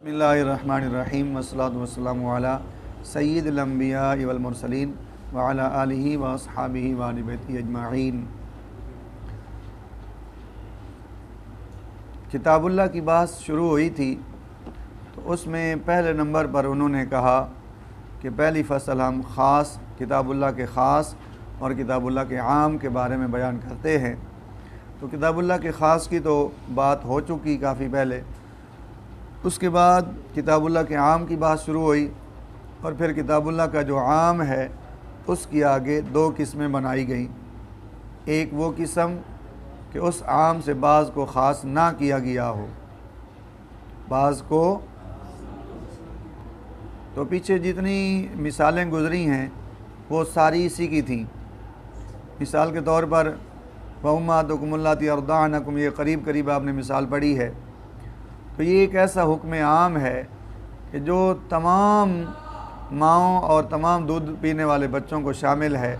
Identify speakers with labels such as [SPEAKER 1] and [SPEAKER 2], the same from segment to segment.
[SPEAKER 1] بسم اللہ الرحمن الرحیم والصلاۃ والسلام علی سید الانبیاء والمرسلین وعلی آلہ واصحابہ وآل بیتہ اجمعین۔ کتاب اللہ کی بحث شروع ہوئی تھی تو اس میں پہلے نمبر پر انہوں نے کہا کہ پہلی فصل ہم خاص کتاب اللہ کے خاص اور کتاب اللہ کے عام کے بارے میں بیان کرتے ہیں۔ تو کتاب اللہ کے خاص کی تو بات ہو چکی کافی پہلے، اس کے بعد کتاب اللہ کے عام کی بات شروع ہوئی، اور پھر کتاب اللہ کا جو عام ہے اس کی آگے دو قسمیں بنائی گئیں۔ ایک وہ قسم کہ اس عام سے بعض کو خاص نہ کیا گیا ہو، بعض کو تو پیچھے جتنی مثالیں گزری ہیں وہ ساری اسی کی تھیں۔ مثال کے طور پر وَأُمَّهَاتُكُمُ اللَّاتِي يَرْضَعْنَكُمْ، یہ قریب آپ نے مثال پڑھی ہے۔ تو یہ ایک ایسا حکم عام ہے کہ جو تمام ماؤں اور تمام دودھ پینے والے بچوں کو شامل ہے،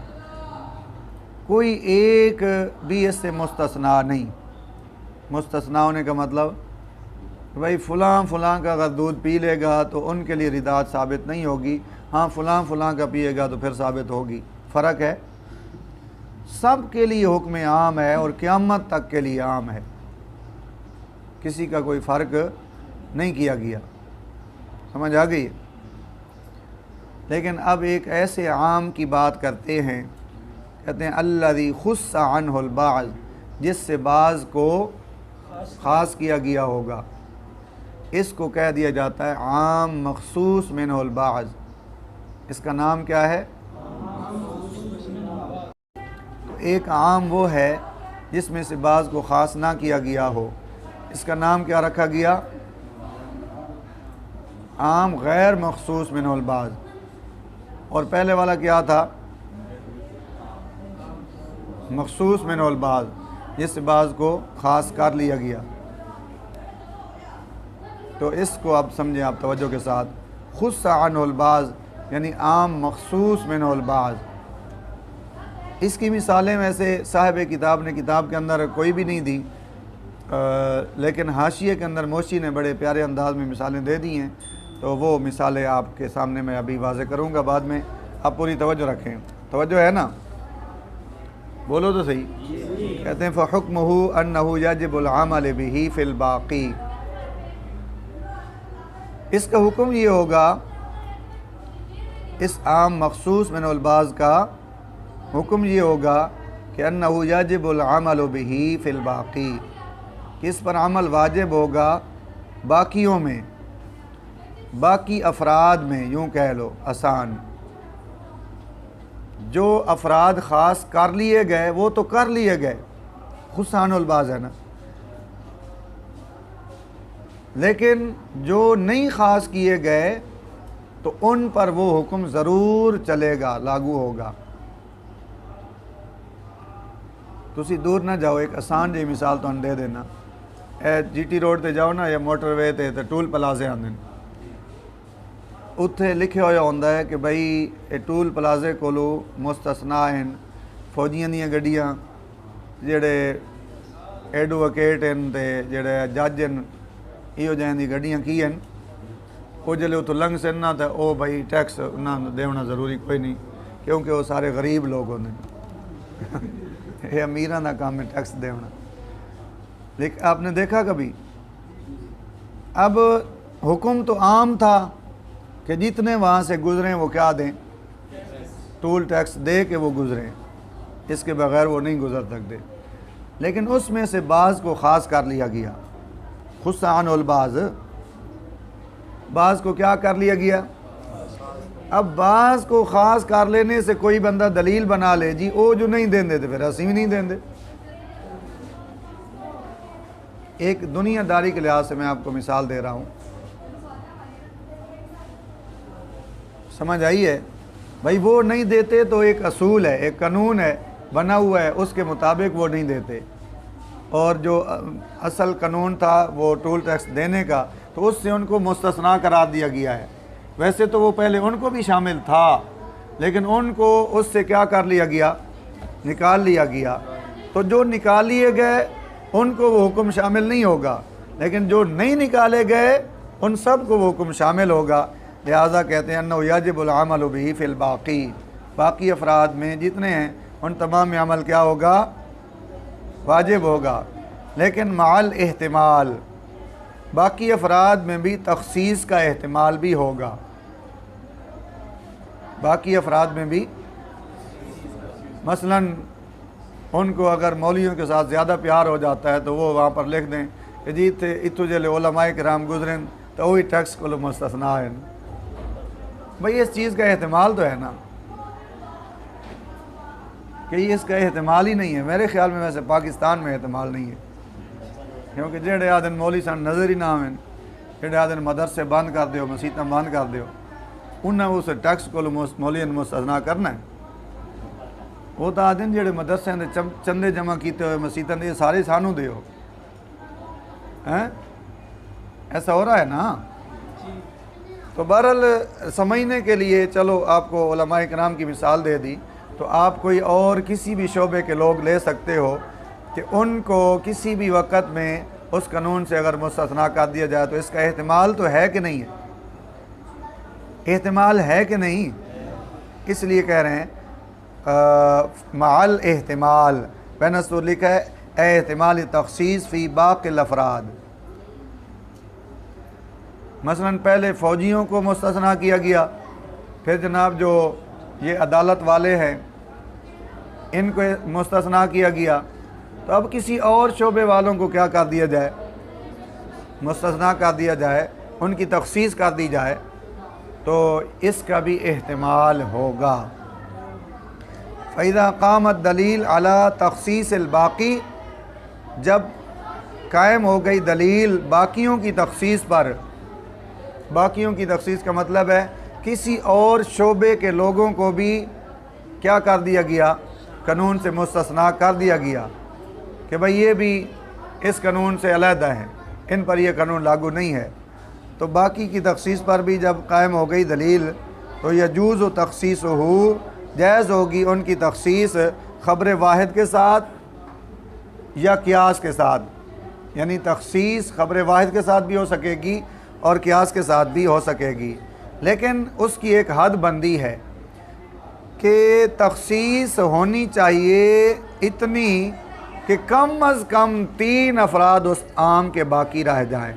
[SPEAKER 1] کوئی ایک بھی اس سے مستثنا نہیں۔ مستثنا ہونے کا مطلب بھائی فلاں کا اگر دودھ پی لے گا تو ان کے لیے رداعت ثابت نہیں ہوگی، ہاں فلاں کا پیے گا تو پھر ثابت ہوگی۔ فرق ہے، سب کے لیے حکم عام ہے اور قیامت تک کے لیے عام ہے، کسی کا کوئی فرق نہیں کیا گیا۔ سمجھ آ گئی؟ لیکن اب ایک ایسے عام کی بات کرتے ہیں، کہتے ہیں الذی خص عنہ البعض، جس سے بعض کو خاص کیا گیا ہوگا، اس کو کہہ دیا جاتا ہے عام مخصوص منہ البعض۔ اس کا نام کیا ہے؟ ایک عام وہ ہے جس میں سے بعض کو خاص نہ کیا گیا ہو، اس کا نام کیا رکھا گیا؟ عام غیر مخصوص منہ البعض۔ اور پہلے والا کیا تھا؟ مخصوص منہ البعض، جس سے بعض کو خاص کر لیا گیا۔ تو اس کو اب سمجھیں آپ توجہ کے ساتھ، خص عنہ البعض یعنی عام مخصوص منہ البعض۔ اس کی مثالیں ویسے صاحب کتاب نے کتاب کے اندر کوئی بھی نہیں دی، لیکن حاشیے کے اندر موشی نے بڑے پیارے انداز میں مثالیں دے دی ہیں، تو وہ مثالیں آپ کے سامنے میں ابھی واضح کروں گا بعد میں۔ آپ پوری توجہ رکھیں، توجہ ہے نا؟ بولو تو صحیح۔ کہتے ہیں فَحُکْمُهُ أَنَّهُ يَجِبُ الْعَمَلِ بِهِ فِي الْبَاقِي، اس کا حکم یہ ہوگا، اس عام مخصوص من البعض کا حکم یہ ہوگا کہ أَنَّهُ يَجِبُ الْعَمَلُ بِهِ فِي الْبَاقِي، کہ اس پر عمل واجب ہوگا باقیوں میں، باقی افراد میں، یوں کہہ لو آسان۔ جو افراد خاص کر لیے گئے وہ تو کر لیے گئے، خص عنہ البعض ہے نا، لیکن جو نہیں خاص کیے گئے تو ان پر وہ حکم ضرور چلے گا، لاگو ہوگا۔ تسی دور نہ جاؤ، ایک آسان جی مثال تو دے دینا۔ جی ٹی روڈ تے جاؤ نا یا موٹر وے تے ٹول پلازے آندے ہیں، اتھے لکھے ہویا ہوندا ہے کہ بھئی اے ٹول پلازے کولو مستثنا ہیں فوجیاں دیاں گڈیاں، جڑے ایڈوکیٹ ہیں تے جڑے جج ہیں، ایو جہاں دی گڈیاں کی ہیں، وہ جلے اتو لنگ سن نا تے او بھئی ٹیکس نہ دیونا ضروری کوئی نہیں، کیونکہ وہ سارے غریب لوگ ہوندے ہیں۔ یہ امیراں دا کام ہے ٹیکس دیونا۔ لیکن آپ نے دیکھا کبھی؟ اب حکم تو عام تھا کہ جتنے وہاں سے گزریں وہ کیا دیں؟ ٹول ٹیکس دے کے وہ گزریں، اس کے بغیر وہ نہیں گزر سکتے۔ لیکن اس میں سے بعض کو خاص کر لیا گیا، خص عنہ البعض، بعض کو کیا کر لیا گیا؟ اب بعض کو خاص کر لینے سے کوئی بندہ دلیل بنا لے جی او جو نہیں دیں دے تو پھر اسی بھی نہیں دیں دے۔ ایک دنیا داری کے لحاظ سے میں آپ کو مثال دے رہا ہوں، سمجھ آئی ہے؟ بھائی وہ نہیں دیتے تو ایک اصول ہے، ایک قانون ہے بنا ہوا ہے، اس کے مطابق وہ نہیں دیتے، اور جو اصل قانون تھا وہ ٹول ٹیکس دینے کا، تو اس سے ان کو مستثنا قرار دیا گیا ہے۔ ویسے تو وہ پہلے ان کو بھی شامل تھا، لیکن ان کو اس سے کیا کر لیا گیا؟ نکال لیا گیا۔ تو جو نکال لیے گئے ان کو وہ حکم شامل نہیں ہوگا، لیکن جو نہیں نکالے گئے ان سب کو وہ حکم شامل ہوگا۔ لہٰذا کہتے ہیں انہ یجب العمل بہ فی الباقی، باقی افراد میں جتنے ہیں ان تمام میں عمل کیا ہوگا؟ واجب ہوگا، لیکن مع الاحتمال، باقی افراد میں بھی تخصیص کا احتمال بھی ہوگا، باقی افراد میں بھی مثلا ان کو اگر مولویوں کے ساتھ زیادہ پیار ہو جاتا ہے تو وہ وہاں پر لکھ دیں کہ جی اتو جلے علماء کرام گزریں تو وہی ٹیکس کو مستثنا ہے۔ بھئی اس چیز کا احتمال تو ہے نا، کہ یہ اس کا احتمال ہی نہیں ہے۔ میرے خیال میں ویسے پاکستان میں احتمال نہیں ہے، کیونکہ جڑے آدن مولی سان نظر ہی نہ آویں، جڑے آدن مدرسے بند کر دیو، مسیتاں بند کر دیو، انہیں اس ٹیکس کو مولیاں مستثنا کرنا ہے۔ وہ تو آدن جڑے مدرسے دے چندے جمع کیتے ہوئے مسیتاں دے سارے سانو دیو، ایسا ہو رہا ہے نا۔ تو بہرحال سمجھنے کے لیے چلو آپ کو علماء کرام کی مثال دے دی، تو آپ کوئی اور کسی بھی شعبے کے لوگ لے سکتے ہو کہ ان کو کسی بھی وقت میں اس قانون سے اگر مستثنا کر دیا جائے تو اس کا احتمال تو ہے کہ نہیں ہے؟ احتمال ہے کہ نہیں؟ اس لیے کہہ رہے ہیں مع الاحتمال، بینسور لکھا ہے احتمال تخصیص فی باقی الافراد۔ مثلا پہلے فوجیوں کو مستثنا کیا گیا، پھر جناب جو یہ عدالت والے ہیں ان کو مستثنا کیا گیا، تو اب کسی اور شعبے والوں کو کیا کر دیا جائے؟ مستثنا کر دیا جائے، ان کی تخصیص کر دی جائے، تو اس کا بھی احتمال ہوگا۔ فَإِذَا قَامَتْ دلیل علی تخصیص الباقی، جب قائم ہو گئی دلیل باقیوں کی تخصیص پر، باقیوں کی تخصیص کا مطلب ہے کسی اور شعبے کے لوگوں کو بھی کیا کر دیا گیا؟ قانون سے مستثنا کر دیا گیا کہ بھئی یہ بھی اس قانون سے علیحدہ ہیں، ان پر یہ قانون لاگو نہیں ہے۔ تو باقی کی تخصیص پر بھی جب قائم ہو گئی دلیل تو یجوز و تخصیص ہو، جائز ہوگی ان کی تخصیص خبر واحد کے ساتھ یا قیاس کے ساتھ، یعنی تخصیص خبر واحد کے ساتھ بھی ہو سکے گی اور قیاس کے ساتھ بھی ہو سکے گی، لیکن اس کی ایک حد بندی ہے کہ تخصیص ہونی چاہیے اتنی کہ کم از کم 3 افراد اس عام کے باقی رہ جائیں۔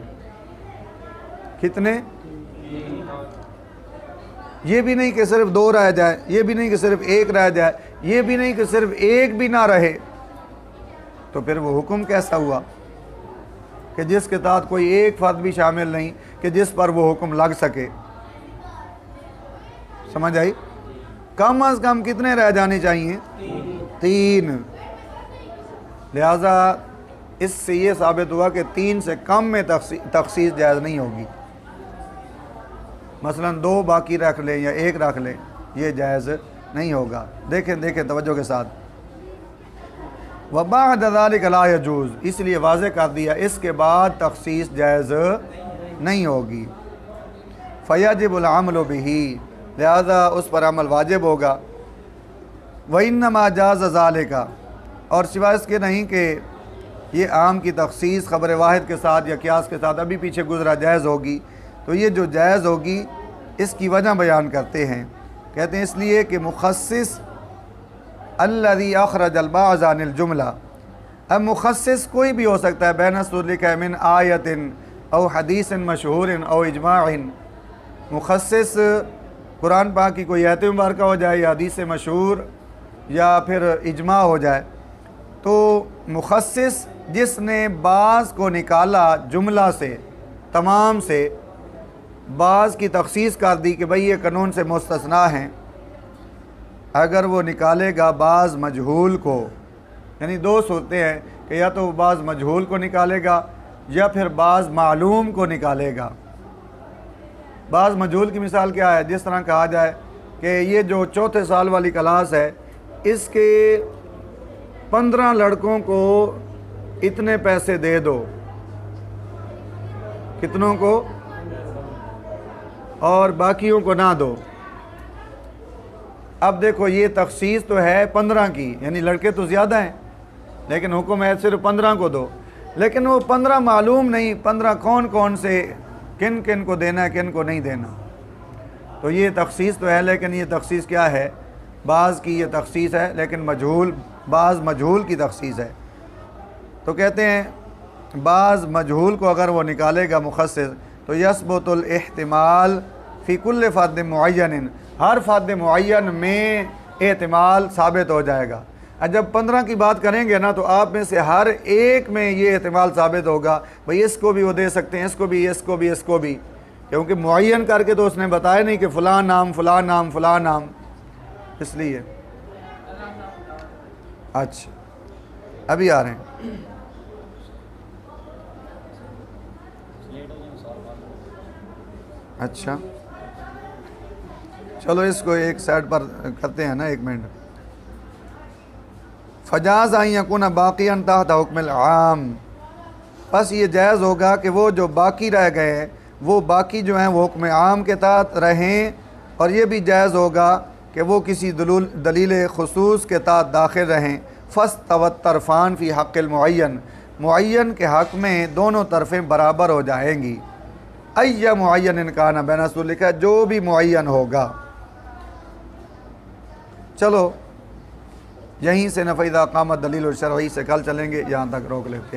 [SPEAKER 1] کتنے؟ یہ بھی نہیں کہ صرف 2 رہ جائے، یہ بھی نہیں کہ صرف 1 رہ جائے، یہ بھی نہیں کہ صرف 1 بھی نہ رہے، تو پھر وہ حکم کیسا ہوا کہ جس کے تحت کوئی ایک فرد بھی شامل نہیں کہ جس پر وہ حکم لگ سکے؟ سمجھ آئی؟ کم از کم کتنے رہ جانے چاہیے؟ 3۔ لہٰذا اس سے یہ ثابت ہوا کہ 3 سے کم میں تخصیص جائز نہیں ہوگی۔ مثلا 2 باقی رکھ لیں یا 1 رکھ لیں، یہ جائز نہیں ہوگا۔ دیکھیں توجہ کے ساتھ، وَبَعْدَ ذَلِكَ لَا يَجُوز، اس لیے واضح کر دیا اس کے بعد تخصیص جائز نہیں ہوگی۔ فَيَجِبُ الْعَمْلُ بِهِ، لہذا اس پر عمل واجب ہوگا۔ وَإِنَّمَا جَازَ ذَلِكَ، اور سوائے اس کے نہیں کہ یہ عام کی تخصیص خبر واحد کے ساتھ یا قیاس کے ساتھ ابھی پیچھے گزرا جائز ہوگی، تو یہ جو جائز ہوگی اس کی وجہ بیان کرتے ہیں، کہتے ہیں اس لیے کہ مخصص الذی اخرج البعض عن الجملہ، اب مخصص کوئی بھی ہو سکتا ہے، بینسور لکھا ہے من آیت او حدیث مشہور او اجماع، مخصص قرآن پاک کی کوئی آیت مبارکہ ہو جائے یا حدیث مشہور یا پھر اجماع ہو جائے، تو مخصص جس نے بعض کو نکالا جملہ سے، تمام سے بعض کی تخصیص کر دی کہ بھئی یہ قانون سے مستثنا ہیں، اگر وہ نکالے گا بعض مجہول کو، یعنی 2 صورتیں ہیں کہ یا تو وہ بعض مجہول کو نکالے گا یا پھر بعض معلوم کو نکالے گا۔ بعض مجہول کی مثال کیا ہے؟ جس طرح کہا جائے کہ یہ جو 4تھے سال والی کلاس ہے اس کے 15 لڑکوں کو اتنے پیسے دے دو، کتنوں کو؟ اور باقیوں کو نہ دو۔ اب دیکھو یہ تخصیص تو ہے 15 کی، یعنی لڑکے تو زیادہ ہیں لیکن حکم ہے صرف 15 کو دو، لیکن وہ 15 معلوم نہیں 15 کون کون سے کن کن کو دینا ہے کن کو نہیں دینا. تو یہ تخصیص تو ہے، لیکن یہ تخصیص کیا ہے؟ بعض کی یہ تخصیص ہے لیکن مجہول، بعض مجہول کی تخصیص ہے. تو کہتے ہیں بعض مجہول کو اگر وہ نکالے گا مخصص تو یثبت الاحتمال فی کل فرد معین، ہر فرد معین میں احتمال ثابت ہو جائے گا. اور جب 15 کی بات کریں گے نا تو آپ میں سے ہر ایک میں یہ احتمال ثابت ہوگا، بھئی اس کو بھی وہ دے سکتے ہیں، اس کو بھی، اس کو بھی، اس کو بھی، کیونکہ معین کر کے تو اس نے بتایا نہیں کہ فلاں نام فلاں نام فلاں نام، اس لیے. اچھا ابھی آ رہے ہیں. اچھا چلو اس کو ایک سائڈ پر کرتے ہیں نا، 1 منٹ. فجاز ان یکون باقیا تحت حکم العام، پس یہ جائز ہوگا کہ وہ جو باقی رہ گئے وہ باقی جو ہیں وہ حکم عام کے تحت رہیں، اور یہ بھی جائز ہوگا کہ وہ کسی دلیل خصوص کے تحت داخل رہیں. فاستوت طرفان فی حق المعین، معین کے حق میں دونوں طرفیں برابر ہو جائیں گی. ای معین ان کان بین اصول، لکھا جو بھی معین ہوگا. چلو یہیں سے نفع اذا قامت دلیل الشرعی سے کل چلیں گے، یہاں تک روک لیتے ہیں.